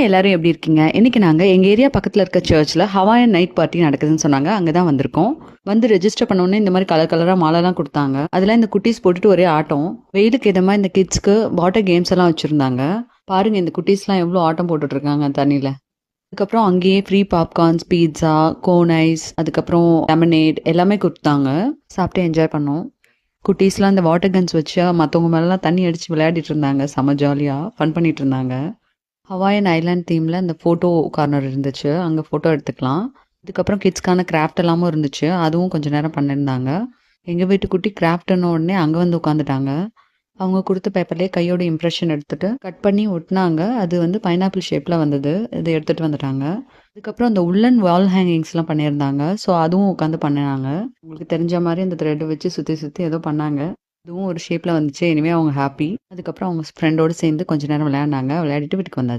எல்லாரும் எப்படி இருக்கீங்க? இன்னைக்கு நாங்க எங்க ஏரியா பக்கத்துல இருக்க சர்ச்ல ஹவாயன் நைட் பார்ட்டி நடக்குதுன்னு சொன்னாங்க. அங்க தான் வந்திருக்கோம். வந்து ரெஜிஸ்டர் பண்ண உடனே இந்த மாதிரி கலர் கலரா மாலைலாம் குடுத்தாங்க. அதெல்லாம் இந்த குட்டீஸ் போட்டுட்டு ஒரே ஆட்டம். வெயிலுக்கு இதமா இந்த கிட்ஸ்க்கு வாட்டர் கேம்ஸ் எல்லாம் வச்சிருந்தாங்க. பாருங்க இந்த குட்டீஸ்லாம் எவ்வளோ ஆட்டம் போட்டுட்டு இருக்காங்க தண்ணியில. அதுக்கப்புறம் அங்கேயே free popcorns, pizza, cone ice, அதுக்கப்புறம் லெமனேட் எல்லாமே குடுத்தாங்க. சாப்பிட்டு என்ஜாய் பண்ணோம். குட்டீஸ்லாம் இந்த வாட்டர் கன்ஸ் வச்சு மத்தவங்க மேலலாம் தண்ணி அடிச்சு விளையாடிட்டு இருந்தாங்க. செம ஜாலியா ஃபன் பண்ணிட்டு இருந்தாங்க. ஹவாயன் ஐலாண்ட் தீமில் இந்த ஃபோட்டோ கார்னர் இருந்துச்சு. அங்கே ஃபோட்டோ எடுத்துக்கலாம். அதுக்கப்புறம் கிட்ஸ்க்கான கிராஃப்ட் எல்லாமும் இருந்துச்சு. அதுவும் கொஞ்ச நேரம் பண்ணியிருந்தாங்க. எங்கள் வீட்டு குட்டி கிராஃப்ட்னு உடனே அங்கே வந்து உட்காந்துட்டாங்க. அவங்க கொடுத்த பேப்பர்லேயே கையோட இம்ப்ரெஷன் எடுத்துட்டு கட் பண்ணி ஒட்டினாங்க. அது வந்து பைனாப்பிள் ஷேப்பில் வந்தது. இதை எடுத்துகிட்டு வந்துட்டாங்க. அதுக்கப்புறம் அந்த உள்ளன் வால் ஹேங்கிங்ஸ்லாம் பண்ணியிருந்தாங்க. ஸோ அதுவும் உட்காந்து பண்ணினாங்க. உங்களுக்கு தெரிஞ்ச மாதிரி அந்த த்ரெட்டை வச்சு சுற்றி சுற்றி ஏதோ பண்ணாங்க. இதுவும் ஒரு ஷேப்பில் வந்துச்சு. இனிமேல் அவங்க ஹாப்பி. அதுக்கப்புறம் அவங்க ஃப்ரெண்டோடு சேர்ந்து கொஞ்ச நேரம் விளையாடினாங்க. விளையாடிட்டு வீட்டுக்கு வந்தாச்சு.